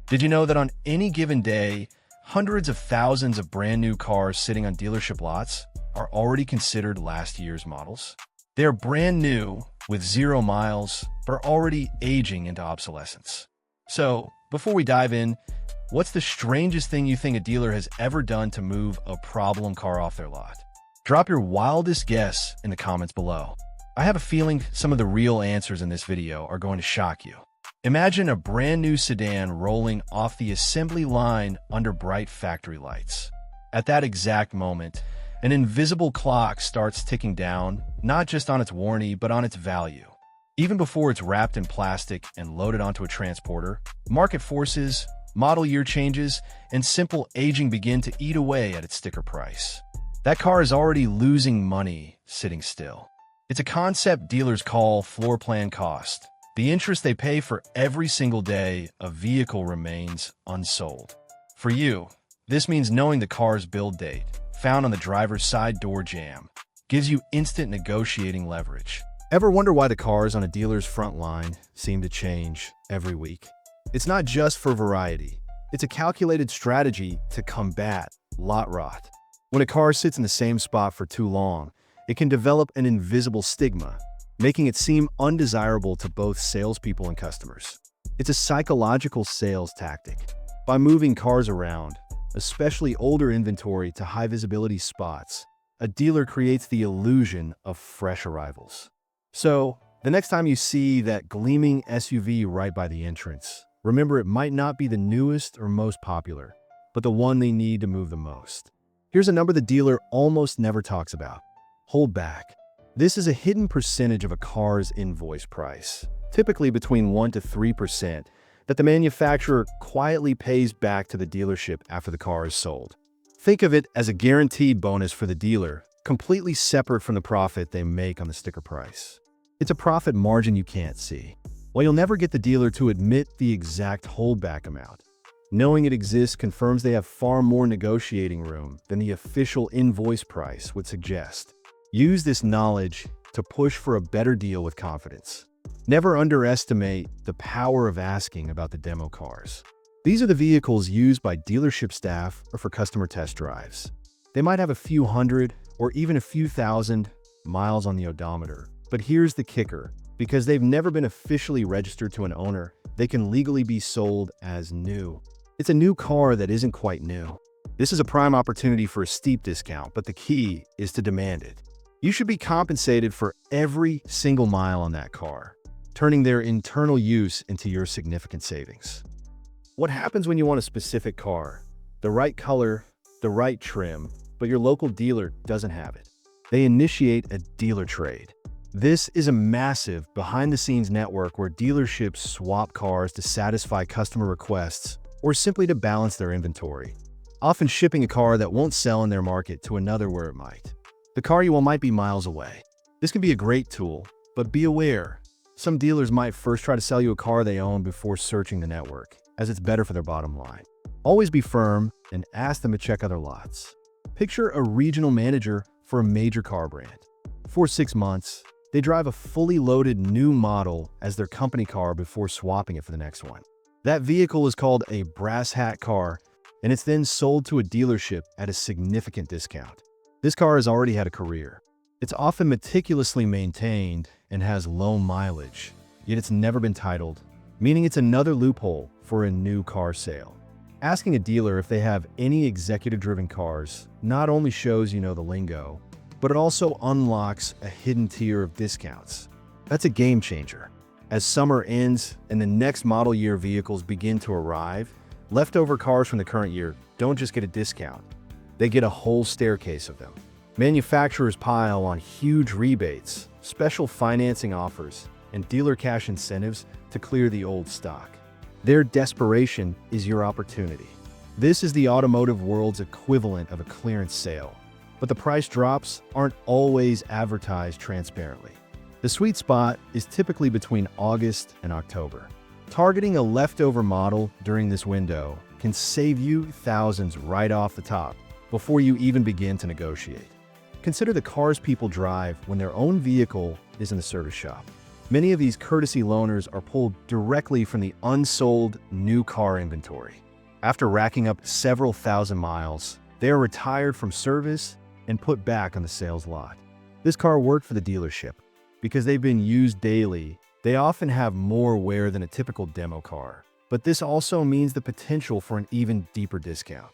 Did you know that on any given day, hundreds of thousands of brand new cars sitting on dealership lots are already considered last year's models? They are brand new with 0 miles, but are already aging into obsolescence. So, before we dive in, what's the strangest thing you think a dealer has ever done to move a problem car off their lot? Drop your wildest guess in the comments below. I have a feeling some of the real answers in this video are going to shock you. Imagine a brand new sedan rolling off the assembly line under bright factory lights. At that exact moment, an invisible clock starts ticking down, not just on its warranty, but on its value. Even before it's wrapped in plastic and loaded onto a transporter, market forces, model year changes, and simple aging begin to eat away at its sticker price. That car is already losing money sitting still. It's a concept dealers call floor plan cost, the interest they pay for every single day a vehicle remains unsold. For you, this means knowing the car's build date, found on the driver's side door jamb, gives you instant negotiating leverage. Ever wonder why the cars on a dealer's front line seem to change every week? It's not just for variety. It's a calculated strategy to combat lot rot. When a car sits in the same spot for too long, it can develop an invisible stigma, making it seem undesirable to both salespeople and customers. It's a psychological sales tactic. By moving cars around, especially older inventory, to high-visibility spots, a dealer creates the illusion of fresh arrivals. So, the next time you see that gleaming SUV right by the entrance, remember it might not be the newest or most popular, but the one they need to move the most. Here's a number the dealer almost never talks about: holdback. This is a hidden percentage of a car's invoice price, typically between 1% to 3%, that the manufacturer quietly pays back to the dealership after the car is sold. Think of it as a guaranteed bonus for the dealer, completely separate from the profit they make on the sticker price. It's a profit margin you can't see. While you'll never get the dealer to admit the exact holdback amount, knowing it exists confirms they have far more negotiating room than the official invoice price would suggest. Use this knowledge to push for a better deal with confidence. Never underestimate the power of asking about the demo cars. These are the vehicles used by dealership staff or for customer test drives. They might have a few hundred or even a few thousand miles on the odometer. But here's the kicker: because they've never been officially registered to an owner, they can legally be sold as new. It's a new car that isn't quite new. This is a prime opportunity for a steep discount, but the key is to demand it. You should be compensated for every single mile on that car, turning their internal use into your significant savings. What happens when you want a specific car, the right color, the right trim, but your local dealer doesn't have it? They initiate a dealer trade. This is a massive behind-the-scenes network where dealerships swap cars to satisfy customer requests or simply to balance their inventory, often shipping a car that won't sell in their market to another where it might. The car you want might be miles away. This can be a great tool, but be aware. Some dealers might first try to sell you a car they own before searching the network, as it's better for their bottom line. Always be firm and ask them to check other lots. Picture a regional manager for a major car brand. For 6 months, they drive a fully loaded new model as their company car before swapping it for the next one. That vehicle is called a brass hat car, and it's then sold to a dealership at a significant discount. This car has already had a career. It's often meticulously maintained and has low mileage, yet it's never been titled, meaning it's another loophole for a new car sale. Asking a dealer if they have any executive-driven cars not only shows you know the lingo, but it also unlocks a hidden tier of discounts. That's a game changer. As summer ends and the next model year vehicles begin to arrive, leftover cars from the current year don't just get a discount. They get a whole staircase of them. Manufacturers pile on huge rebates, special financing offers, and dealer cash incentives to clear the old stock. Their desperation is your opportunity. This is the automotive world's equivalent of a clearance sale. But the price drops aren't always advertised transparently. The sweet spot is typically between August and October. Targeting a leftover model during this window can save you thousands right off the top before you even begin to negotiate. Consider the cars people drive when their own vehicle is in the service shop. Many of these courtesy loaners are pulled directly from the unsold new car inventory. After racking up several thousand miles, they are retired from service and put back on the sales lot. This car worked for the dealership. Because they've been used daily, they often have more wear than a typical demo car. But this also means the potential for an even deeper discount.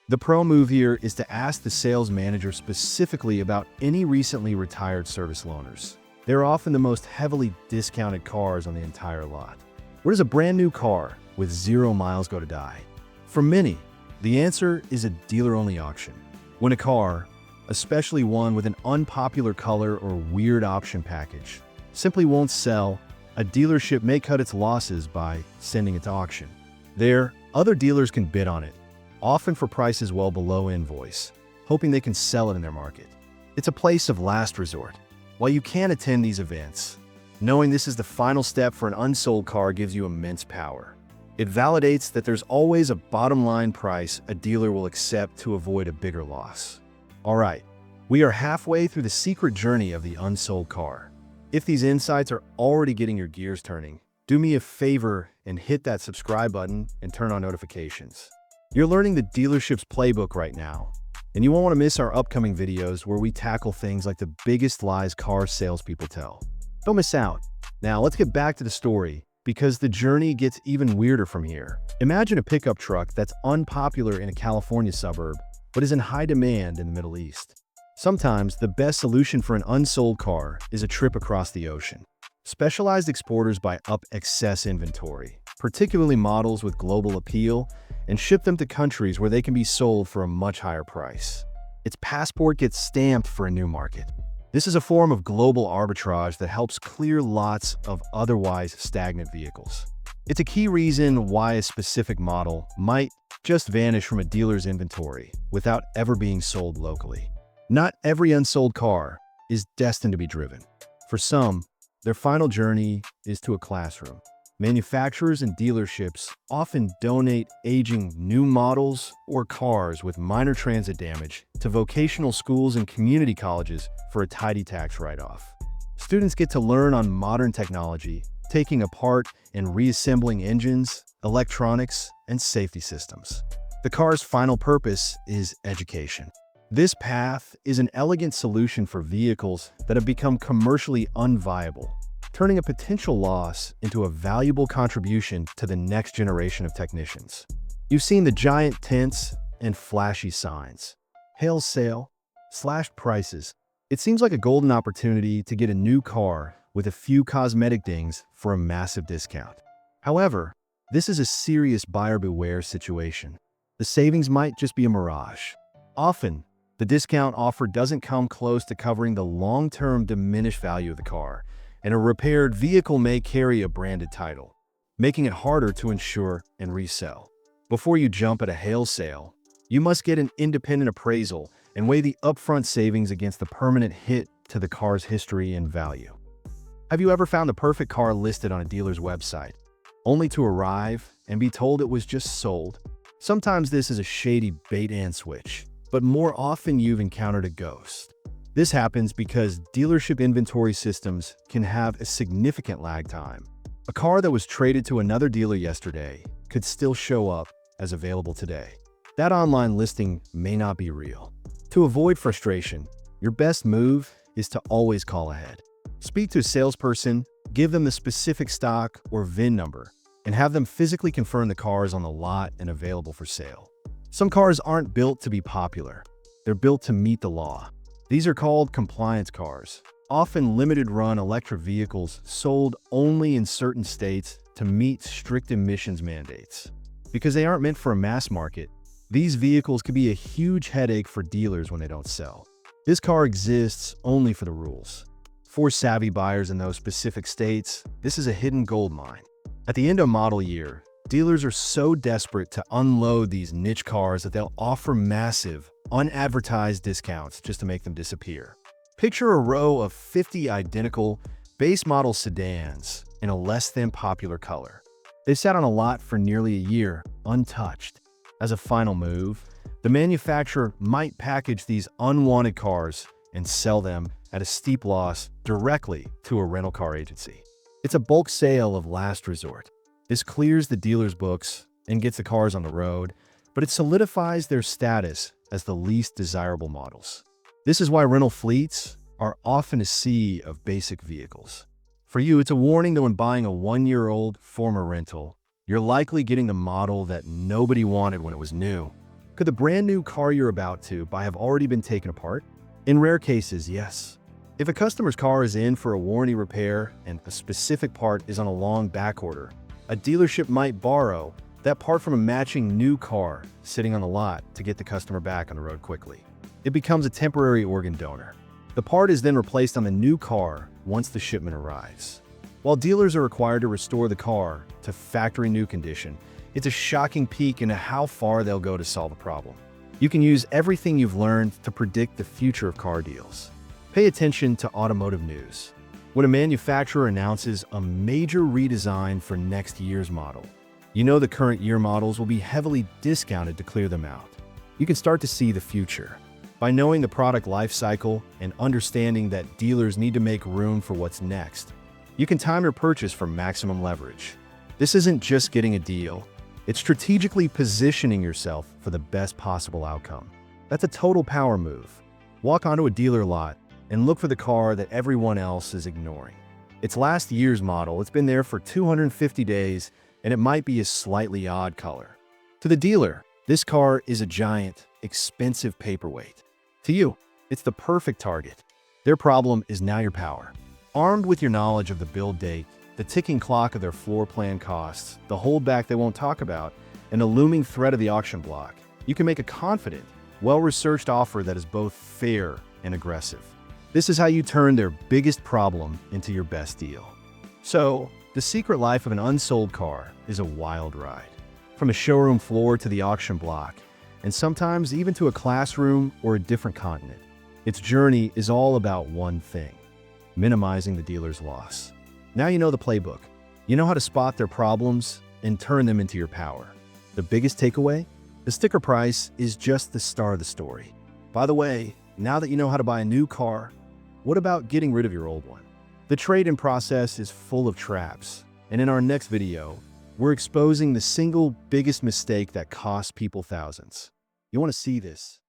The pro move here is to ask the sales manager specifically about any recently retired service loaners. They're often the most heavily discounted cars on the entire lot. Where does a brand new car with 0 miles go to die? For many, the answer is a dealer-only auction. When a car, especially one with an unpopular color or weird option package, simply won't sell, a dealership may cut its losses by sending it to auction. There, other dealers can bid on it, often for prices well below invoice, hoping they can sell it in their market. It's a place of last resort. While you can attend these events, knowing this is the final step for an unsold car gives you immense power. It validates that there's always a bottom-line price a dealer will accept to avoid a bigger loss. All right, we are halfway through the secret journey of the unsold car. If these insights are already getting your gears turning, do me a favor and hit that subscribe button and turn on notifications. You're learning the dealership's playbook right now, and you won't want to miss our upcoming videos where we tackle things like the biggest lies car salespeople tell. Don't miss out. Now let's get back to the story, because the journey gets even weirder from here. Imagine a pickup truck that's unpopular in a California suburb, but is in high demand in the Middle East. Sometimes the best solution for an unsold car is a trip across the ocean. Specialized exporters buy up excess inventory, particularly models with global appeal, and ship them to countries where they can be sold for a much higher price. Its passport gets stamped for a new market. This is a form of global arbitrage that helps clear lots of otherwise stagnant vehicles. It's a key reason why a specific model might just vanish from a dealer's inventory without ever being sold locally. Not every unsold car is destined to be driven. For some, their final journey is to a classroom. Manufacturers and dealerships often donate aging new models or cars with minor transit damage to vocational schools and community colleges for a tidy tax write-off. Students get to learn on modern technology, taking apart and reassembling engines, electronics, and safety systems. The car's final purpose is education. This path is an elegant solution for vehicles that have become commercially unviable, turning a potential loss into a valuable contribution to the next generation of technicians. You've seen the giant tents and flashy signs. Hail sale, slashed prices. It seems like a golden opportunity to get a new car with a few cosmetic dings for a massive discount. However, this is a serious buyer beware situation. The savings might just be a mirage. Often, the discount offer doesn't come close to covering the long-term diminished value of the car, and a repaired vehicle may carry a branded title, making it harder to insure and resell. Before you jump at a hail sale, you must get an independent appraisal and weigh the upfront savings against the permanent hit to the car's history and value. Have you ever found the perfect car listed on a dealer's website, only to arrive and be told it was just sold? Sometimes this is a shady bait and switch, but more often you've encountered a ghost. This happens because dealership inventory systems can have a significant lag time. A car that was traded to another dealer yesterday could still show up as available today. That online listing may not be real. To avoid frustration, your best move is to always call ahead. Speak to a salesperson, give them the specific stock or VIN number, and have them physically confirm the car is on the lot and available for sale. Some cars aren't built to be popular. They're built to meet the law. These are called compliance cars, often limited-run electric vehicles sold only in certain states to meet strict emissions mandates. Because they aren't meant for a mass market, these vehicles could be a huge headache for dealers when they don't sell. This car exists only for the rules. For savvy buyers in those specific states, this is a hidden gold mine. At the end of model year, dealers are so desperate to unload these niche cars that they'll offer massive, unadvertised discounts just to make them disappear. Picture a row of 50 identical base model sedans in a less than popular color. They sat on a lot for nearly a year, untouched. As a final move, the manufacturer might package these unwanted cars and sell them at a steep loss directly to a rental car agency. It's a bulk sale of last resort. This clears the dealer's books and gets the cars on the road, but it solidifies their status as the least desirable models. This is why rental fleets are often a sea of basic vehicles. For you, it's a warning that when buying a one-year-old former rental, you're likely getting the model that nobody wanted when it was new. Could the brand new car you're about to buy have already been taken apart? In rare cases, yes. If a customer's car is in for a warranty repair and a specific part is on a long back order, a dealership might borrow that part from a matching new car sitting on the lot to get the customer back on the road quickly. It becomes a temporary organ donor. The part is then replaced on the new car once the shipment arrives. While dealers are required to restore the car to factory new condition, it's a shocking peek into how far they'll go to solve a problem. You can use everything you've learned to predict the future of car deals. Pay attention to automotive news. When a manufacturer announces a major redesign for next year's model, you know the current year models will be heavily discounted to clear them out. You can start to see the future. By knowing the product life cycle and understanding that dealers need to make room for what's next, you can time your purchase for maximum leverage. This isn't just getting a deal, it's strategically positioning yourself for the best possible outcome. That's a total power move. Walk onto a dealer lot and look for the car that everyone else is ignoring. It's last year's model, it's been there for 250 days, and it might be a slightly odd color. To the dealer, this car is a giant, expensive paperweight. To you, it's the perfect target. Their problem is now your power. Armed with your knowledge of the build date, the ticking clock of their floor plan costs, the holdback they won't talk about, and the looming threat of the auction block, you can make a confident, well-researched offer that is both fair and aggressive. This is how you turn their biggest problem into your best deal. So, the secret life of an unsold car is a wild ride. From a showroom floor to the auction block, and sometimes even to a classroom or a different continent. Its journey is all about one thing: minimizing the dealer's loss. Now you know the playbook. You know how to spot their problems and turn them into your power. The biggest takeaway? The sticker price is just the start of the story. By the way, now that you know how to buy a new car, what about getting rid of your old one? The trade-in process is full of traps, and in our next video, we're exposing the single biggest mistake that costs people thousands. You want to see this?